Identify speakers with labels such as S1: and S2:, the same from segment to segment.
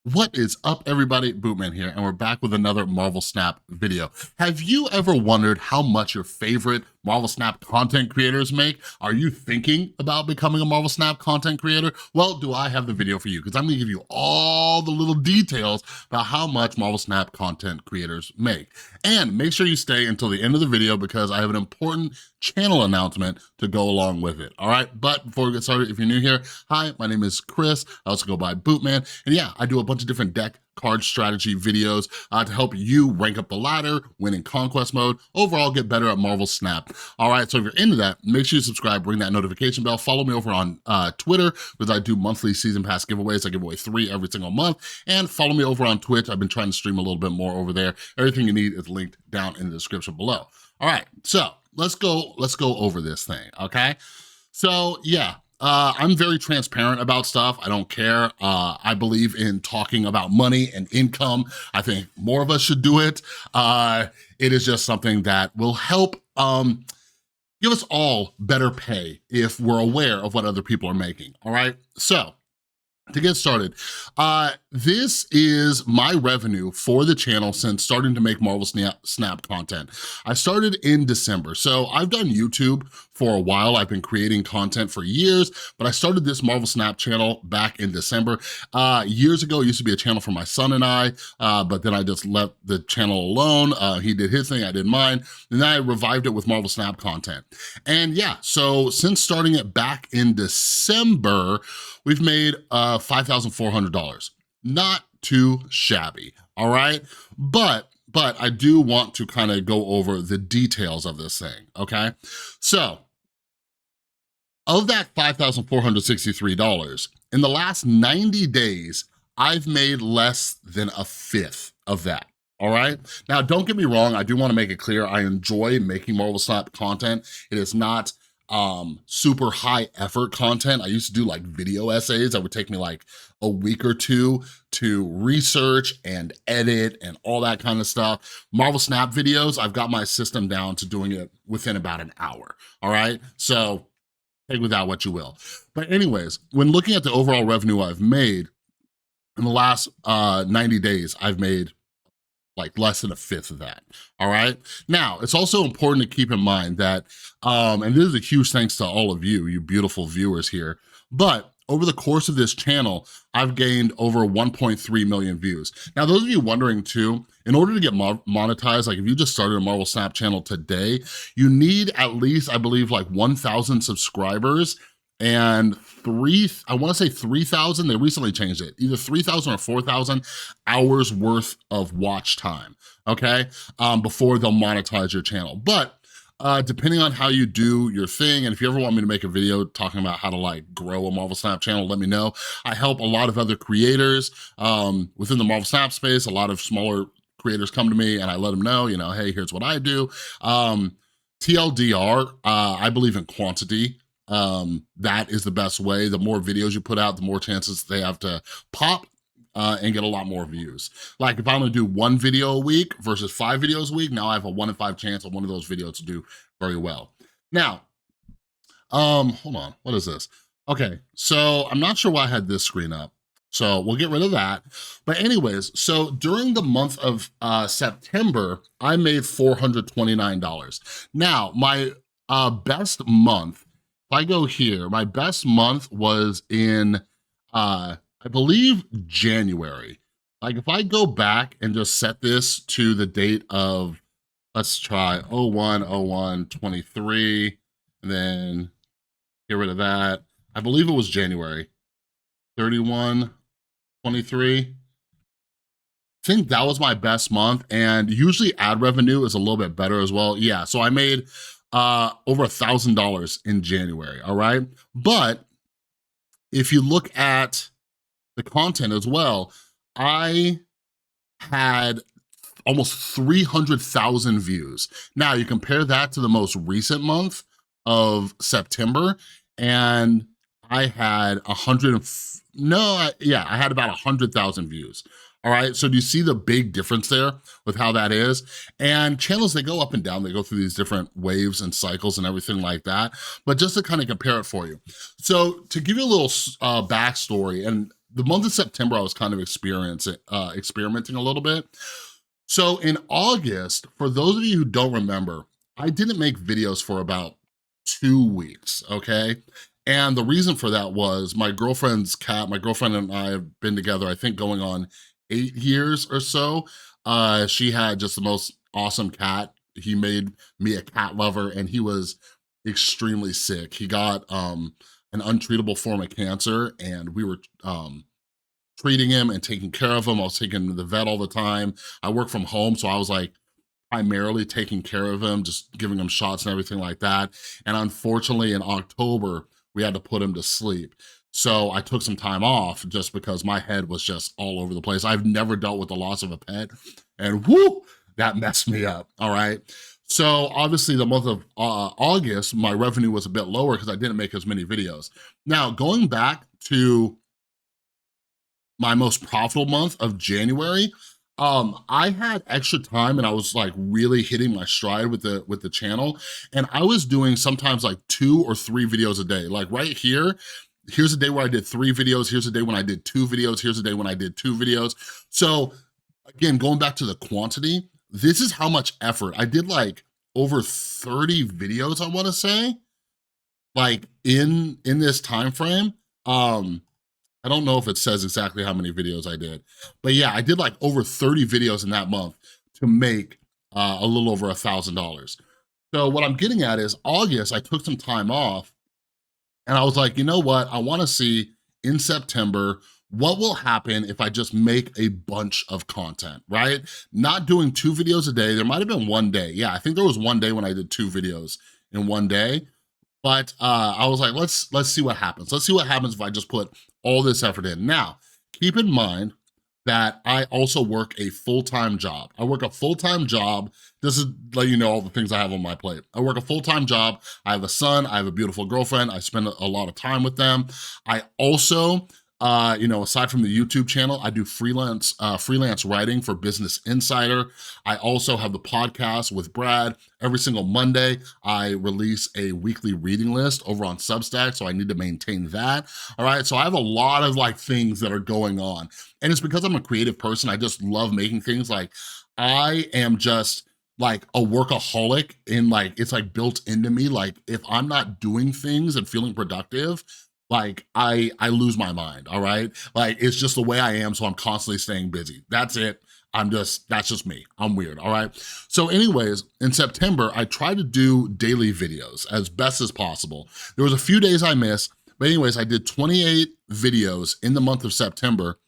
S1: What is up, everybody? Bootman here, and we're back with another Marvel Snap video. Have you ever wondered how much your favorite Marvel Snap content creators make? Are you thinking about becoming a Marvel Snap content creator? Well, do I have the video for you, because I'm gonna give you all the little details about how much Marvel Snap content creators make. And make sure you stay until the end of the video, because I have an important channel announcement to go along with it, all right? But before we get started, if you're new here, hi, my name is Chris. I also go by Bootman, and yeah, I do a bunch of different deck card strategy videos to help you rank up the ladder, win in conquest mode, overall get better at Marvel Snap. All right, so if you're into that, make sure you subscribe, ring that notification bell, follow me over on Twitter, because I do monthly season pass giveaways. I give away 3 every single month, and follow me over on Twitch. I've been trying to stream a little bit more over there. Everything you need is linked down in the description below. All right, so let's go over this thing, okay? So yeah, I'm very transparent about stuff. I don't care. I believe in talking about money and income. I think more of us should do it. It is just something that will help give us all better pay if we're aware of what other people are making, all right? So, to get started, this is my revenue for the channel since starting to make Marvel Snap content. I started in December, so I've done YouTube for a while. I've been creating content for years, but I started this Marvel Snap channel back in December. Years ago, it used to be a channel for my son and I, but then I just left the channel alone. He did his thing, I did mine, and then I revived it with Marvel Snap content. And yeah, so since starting it back in December, we've made $5,400. Not too shabby, all right? But I do want to kind of go over the details of this thing, okay? So, of that $5,463, in the last 90 days, I've made less than a fifth of that. All right? Now, don't get me wrong, I do wanna make it clear, I enjoy making Marvel Snap content. It is not super high effort content. I used to do like video essays that would take me like a week or two to research and edit and all that kind of stuff. Marvel Snap videos, I've got my system down to doing it within about an hour, all right? So take with that what you will. But anyways, when looking at the overall revenue I've made, in the last 90 days, I've made like less than a fifth of that, all right? Now, it's also important to keep in mind that, and this is a huge thanks to all of you, you beautiful viewers here, but over the course of this channel, I've gained over 1.3 million views. Now, those of you wondering too, in order to get monetized, like if you just started a Marvel Snap channel today, you need at least, I believe, like 1,000 subscribers and I wanna say 3,000, they recently changed it, either 3,000 or 4,000 hours worth of watch time, okay? Before they'll monetize your channel. But depending on how you do your thing, and if you ever want me to make a video talking about how to like grow a Marvel Snap channel, let me know. I help a lot of other creators within the Marvel Snap space. A lot of smaller creators come to me and I let them know, you know, hey, here's what I do. TLDR, I believe in quantity. That is the best way. The more videos you put out, the more chances they have to pop and get a lot more views. Like if I'm gonna do 1 video a week versus 5 videos a week, now I have a 1 in 5 chance of one of those videos to do very well. Now, hold on, what is this? Okay, so I'm not sure why I had this screen up. So we'll get rid of that. But anyways, so during the month of September, I made $429. Now, my best month, if I go here, my best month was in, I believe, January. Like if I go back and just set this to the date of, let's try 01/01/23, and then get rid of that. I believe it was January 31/23. I think that was my best month, and usually ad revenue is a little bit better as well. Yeah, so I made over $1,000 in January, all right? But if you look at the content as well, I had almost 300,000 views. Now you compare that to the most recent month of September, and I had I had about 100,000 views. All right, so do you see the big difference there with how that is? And channels, they go up and down, they go through these different waves and cycles and everything like that, but just to kind of compare it for you. So to give you a little backstory, and the month of September, I was kind of experimenting a little bit. So in August, for those of you who don't remember, I didn't make videos for about 2 weeks, okay? And the reason for that was my girlfriend's cat, my girlfriend and I have been together, I think going on 8 years or so. She had just the most awesome cat. He made me a cat lover, and he was extremely sick. He got an untreatable form of cancer, and we were treating him and taking care of him. I was taking him to the vet all the time. I work from home, so I was like primarily taking care of him, just giving him shots and everything like that. And unfortunately in October, we had to put him to sleep. So I took some time off just because my head was just all over the place. I've never dealt with the loss of a pet, and whoo, that messed me up, all right? So obviously the month of August, my revenue was a bit lower because I didn't make as many videos. Now, going back to my most profitable month of January, I had extra time and I was like really hitting my stride with the channel, and I was doing sometimes like 2 or 3 videos a day. Like right here, here's a day where I did 3 videos, here's a day when I did 2 videos, here's a day when I did 2 videos. So again, going back to the quantity, this is how much effort. I did like over 30 videos, I wanna say, like in this time frame. I don't know if it says exactly how many videos I did, but yeah, I did like over 30 videos in that month to make a little over $1,000. So what I'm getting at is August, I took some time off and I was like, you know what? I wanna see in September, what will happen if I just make a bunch of content, right? Not doing 2 videos a day. There might've been one day. Yeah, I think there was one day when I did 2 videos in one day. But I was like, let's see what happens. Let's see what happens if I just put all this effort in. Now, keep in mind that I also work a full-time job. I work a full-time job. This is let you know all the things I have on my plate. I work a full-time job. I have a son. I have a beautiful girlfriend. I spend a lot of time with them. I also, aside from the YouTube channel, I do freelance writing for Business Insider. I also have the podcast with Brad. Every single Monday, I release a weekly reading list over on Substack, so I need to maintain that, all right? So I have a lot of like things that are going on, and it's because I'm a creative person. I just love making things. Like, I am just like a workaholic, and like, it's like built into me. Like, if I'm not doing things and feeling productive, like I lose my mind, all right? Like, it's just the way I am, so I'm constantly staying busy. That's it. That's just me. I'm weird, all right? So anyways, in September, I tried to do daily videos as best as possible. There was a few days I missed, but anyways, I did 28 videos in the month of September,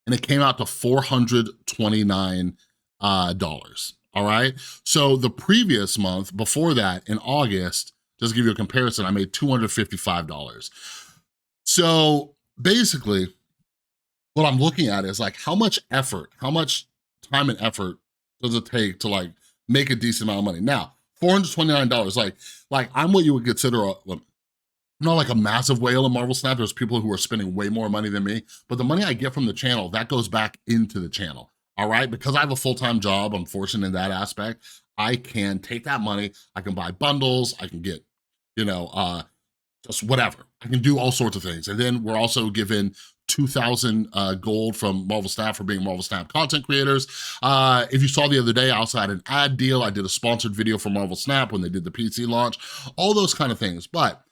S1: and it came out to $429, all right? So the previous month, before that, in August, just to give you a comparison, I made $255. So basically, what I'm looking at is like, how much time and effort does it take to like make a decent amount of money? Now, $429, like I'm what you would consider I'm not like a massive whale in Marvel Snap. There's people who are spending way more money than me, but the money I get from the channel, that goes back into the channel, all right? Because I have a full-time job, I'm fortunate in that aspect. I can take that money, I can buy bundles, I can get, just whatever. I can do all sorts of things. And then we're also given 2,000 gold from Marvel Snap for being Marvel Snap content creators. If you saw the other day, I also had an ad deal. I did a sponsored video for Marvel Snap when they did the PC launch, all those kind of things. But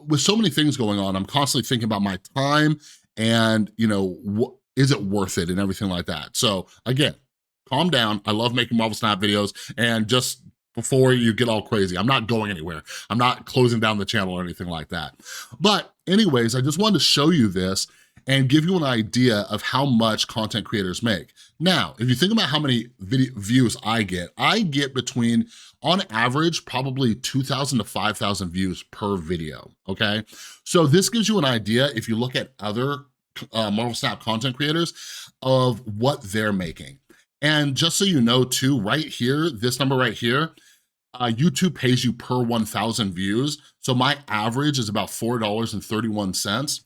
S1: with so many things going on, I'm constantly thinking about my time and, is it worth it and everything like that. So again, calm down. I love making Marvel Snap videos, and just before you get all crazy, I'm not going anywhere. I'm not closing down the channel or anything like that. But anyways, I just wanted to show you this and give you an idea of how much content creators make. Now, if you think about how many views I get between, on average, probably 2,000 to 5,000 views per video, okay? So this gives you an idea, if you look at other Marvel Snap content creators, of what they're making. And just so you know too, right here, this number right here, YouTube pays you per 1,000 views. So my average is about $4.31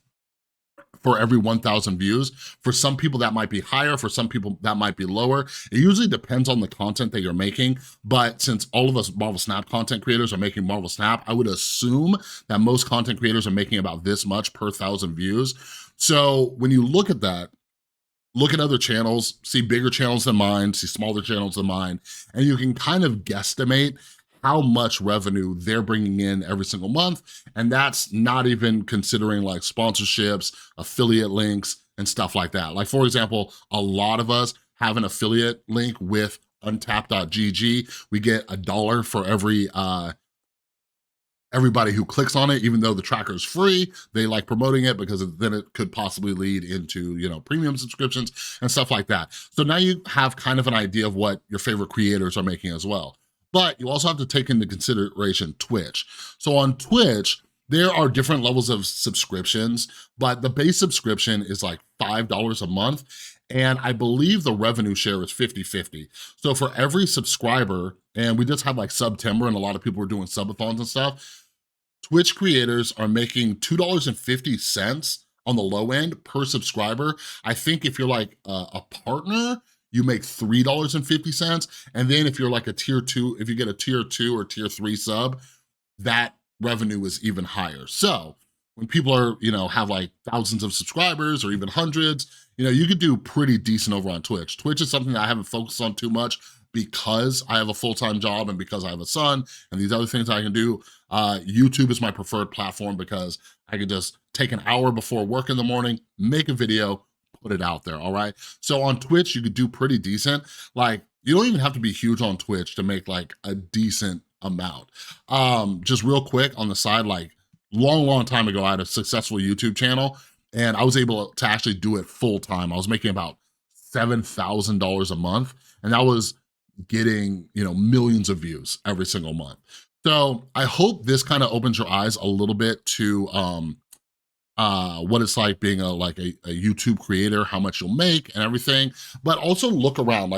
S1: for every 1,000 views. For some people that might be higher, for some people that might be lower. It usually depends on the content that you're making, but since all of us Marvel Snap content creators are making Marvel Snap, I would assume that most content creators are making about this much per 1,000 views. So when you look at that, look at other channels, see bigger channels than mine, see smaller channels than mine, and you can kind of guesstimate how much revenue they're bringing in every single month. And that's not even considering like sponsorships, affiliate links, and stuff like that. Like for example, a lot of us have an affiliate link with untap.gg. We get $1 for everybody who clicks on it. Even though the tracker is free, they like promoting it because then it could possibly lead into, you know, premium subscriptions and stuff like that. So now you have kind of an idea of what your favorite creators are making as well. But you also have to take into consideration Twitch. So on Twitch, there are different levels of subscriptions, but the base subscription is like $5 a month. And I believe the revenue share is 50-50. So for every subscriber, and we just had like September and a lot of people were doing subathons and stuff, Twitch creators are making $2.50 on the low end per subscriber. I think if you're like a partner, you make $3.50. And then if you're like a tier 2, if you get a tier 2 or tier 3 sub, that revenue is even higher. So when people are, you know, have like thousands of subscribers or even hundreds, you know, you could do pretty decent over on Twitch. Twitch is something that I haven't focused on too much because I have a full-time job and because I have a son and these other things I can do. YouTube is my preferred platform because I can just take an hour before work in the morning, make a video, put it out there, all right? So on Twitch, you could do pretty decent. Like, you don't even have to be huge on Twitch to make like a decent amount. Just real quick on the side, like long time ago, I had a successful YouTube channel and I was able to actually do it full time. I was making about $7,000 a month and that was getting, you know, millions of views every single month. So I hope this kind of opens your eyes a little bit to what it's like being a YouTube creator, how much you'll make and everything, but also look around.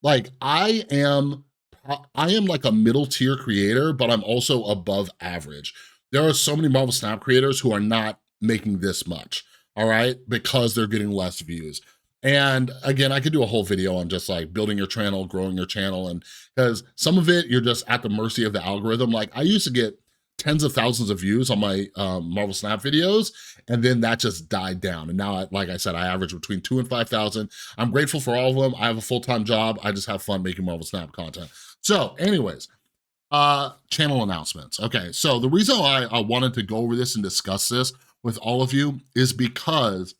S1: Like I am like a middle tier creator, but I'm also above average. There are so many Marvel Snap creators who are not making this much, all right, because they're getting less views. And again, I could do a whole video on just like building your channel, growing your channel, and because some of it, you're just at the mercy of the algorithm. Like I used to get tens of thousands of views on my Marvel Snap videos, and then that just died down. And now, like I said, I average between 2,000 and 5,000. I'm grateful for all of them. I have a full-time job. I just have fun making Marvel Snap content. So anyways, channel announcements. Okay, so the reason why I wanted to go over this and discuss this with all of you is because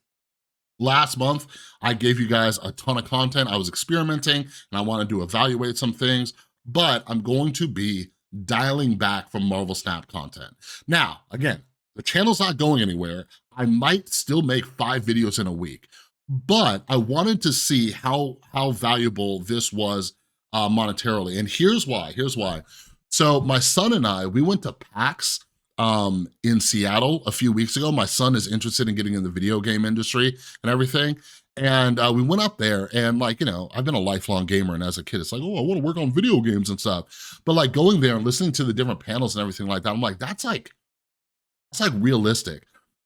S1: last month, I gave you guys a ton of content. I was experimenting and I wanted to evaluate some things, but I'm going to be dialing back from Marvel Snap content. Now, again, the channel's not going anywhere. I might still make 5 videos in a week, but I wanted to see how valuable this was monetarily. And here's why. So my son and I, we went to PAX in Seattle a few weeks ago. My son is interested in getting in the video game industry and everything. And we went up there and like, you know, I've been a lifelong gamer and as a kid, it's like, oh, I wanna work on video games and stuff. But like going there and listening to the different panels and everything like that, I'm like, that's like realistic.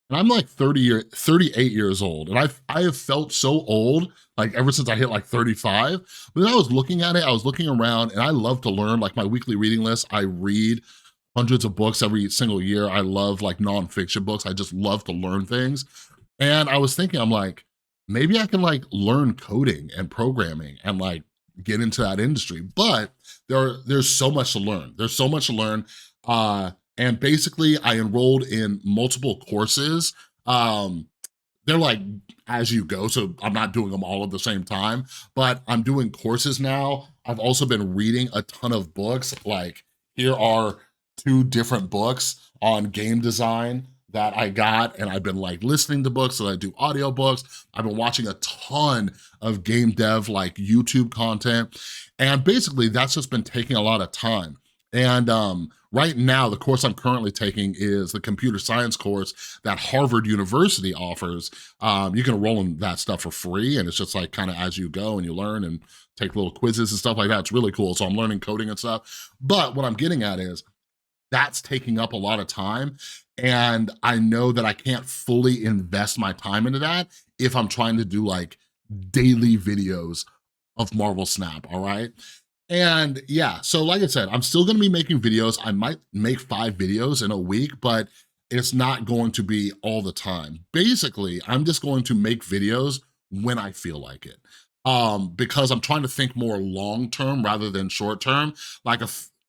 S1: And I'm like 38 years old. And I have felt so old, like ever since I hit like 35. But then I was looking at it, I was looking around and I love to learn, like my weekly reading list, I read hundreds of books every single year. I love like nonfiction books. I just love to learn things. And I was thinking, I'm like, maybe I can like learn coding and programming and like get into that industry. But there's so much to learn. There's so much to learn. And basically I enrolled in multiple courses. They're like as you go, so I'm not doing them all at the same time, but I'm doing courses now. I've also been reading a ton of books. Like here are 2 different books on game design that I got, and I've been like listening to books, so I do audiobooks. I've been watching a ton of game dev like YouTube content, and basically that's just been taking a lot of time. And right now, the course I'm currently taking is the computer science course that Harvard University offers. You can enroll in that stuff for free, and it's just like kind of as you go and you learn and take little quizzes and stuff like that. It's really cool. So I'm learning coding and stuff. But what I'm getting at is that's taking up a lot of time. And I know that I can't fully invest my time into that if I'm trying to do like daily videos of Marvel Snap, all right? And yeah, so like I said, I'm still gonna be making videos. I might make 5 videos in a week, but it's not going to be all the time. Basically, I'm just going to make videos when I feel like it. Because I'm trying to think more long-term rather than short-term, like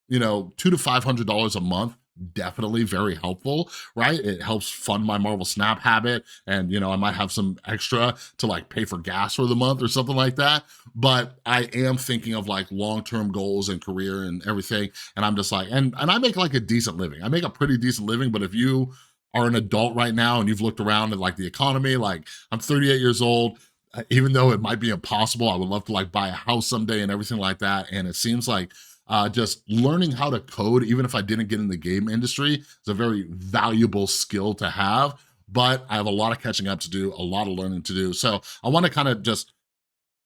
S1: you know, $200 to $500 a month, definitely very helpful, right? It helps fund my Marvel Snap habit, and you know, I might have some extra to like pay for gas for the month or something like that. But I am thinking of like long-term goals and career and everything, and I'm just like, and I make like a decent living. I make a pretty decent living, but if you are an adult right now and you've looked around at like the economy, like I'm 38 years old, even though it might be impossible, I would love to like buy a house someday and everything like that. And it seems like just learning how to code, even if I didn't get in the game industry, is a very valuable skill to have. But I have a lot of catching up to do, a lot of learning to do. So I want to kind of just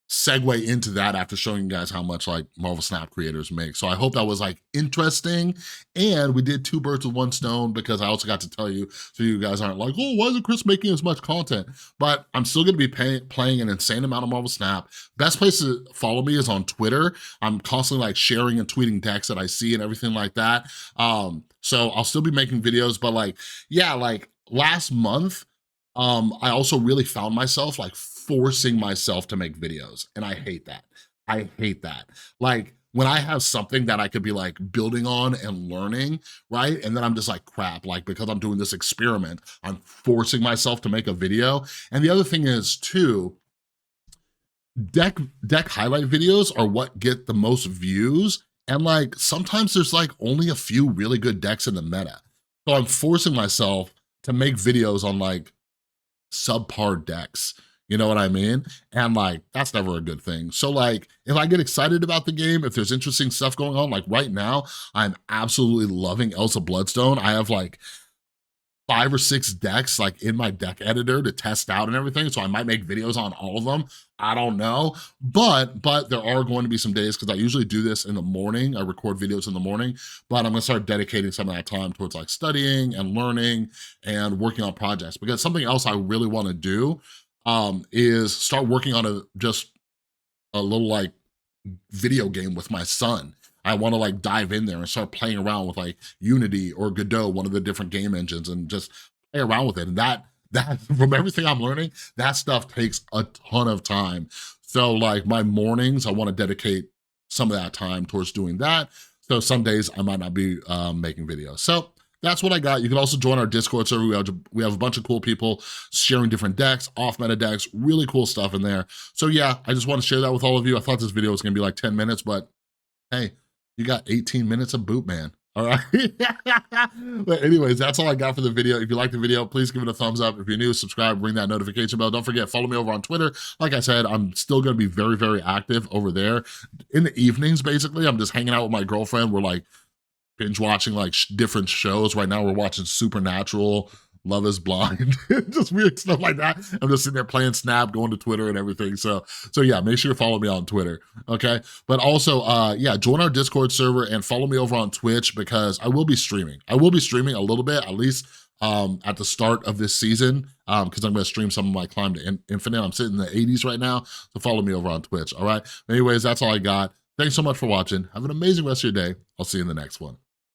S1: segue into that after showing you guys how much like Marvel Snap creators make. So I hope that was like interesting. And we did 2 birds with 1 stone, because I also got to tell you, so you guys aren't like, oh, why isn't Chris making as much content? But I'm still gonna be playing an insane amount of Marvel Snap. Best place to follow me is on Twitter. I'm constantly like sharing and tweeting decks that I see and everything like that. So I'll still be making videos, but like, yeah, like last month, I also really found myself like forcing myself to make videos, and I hate that. I hate that. Like when I have something that I could be like building on and learning, right? And then I'm just like, crap, like because I'm doing this experiment, I'm forcing myself to make a video. And the other thing is too, deck highlight videos are what get the most views. And like, sometimes there's like only a few really good decks in the meta. So I'm forcing myself to make videos on like subpar decks, you know what I mean? And like, that's never a good thing. So like, if I get excited about the game, if there's interesting stuff going on, like right now, I'm absolutely loving Elsa Bloodstone. I have like 5 or 6 decks like in my deck editor to test out and everything. So I might make videos on all of them. I don't know, but there are going to be some days, because I usually do this in the morning. I record videos in the morning, but I'm gonna start dedicating some of that time towards like studying and learning and working on projects. Because something else I really wanna do is start working on just a little like video game with my son. I wanna like dive in there and start playing around with like Unity or Godot, one of the different game engines, and just play around with it. And that from everything I'm learning, that stuff takes a ton of time. So like my mornings, I wanna dedicate some of that time towards doing that. So some days I might not be making videos. So that's what I got. You can also join our Discord server. We have a bunch of cool people sharing different decks, off-meta decks, really cool stuff in there. So yeah, I just want to share that with all of you. I thought this video was gonna be like 10 minutes, but hey, you got 18 minutes of boot, man. All right. But anyways, that's all I got for the video. If you like the video, please give it a thumbs up. If you're new, subscribe, ring that notification bell. Don't forget, follow me over on Twitter. Like I said, I'm still gonna be very, very active over there. In the evenings, basically, I'm just hanging out with my girlfriend. We're like binge watching like different shows. Right now we're watching Supernatural, Love is Blind, just weird stuff like that. I'm just sitting there playing Snap, going to Twitter and everything. So yeah, make sure you follow me on Twitter, okay? But also, yeah, join our Discord server and follow me over on Twitch, because I will be streaming. I will be streaming a little bit, at least at the start of this season, because I'm gonna stream some of my Climb to Infinite. I'm sitting in the 80s right now, so follow me over on Twitch, all right? Anyways, that's all I got. Thanks so much for watching. Have an amazing rest of your day. I'll see you in the next one.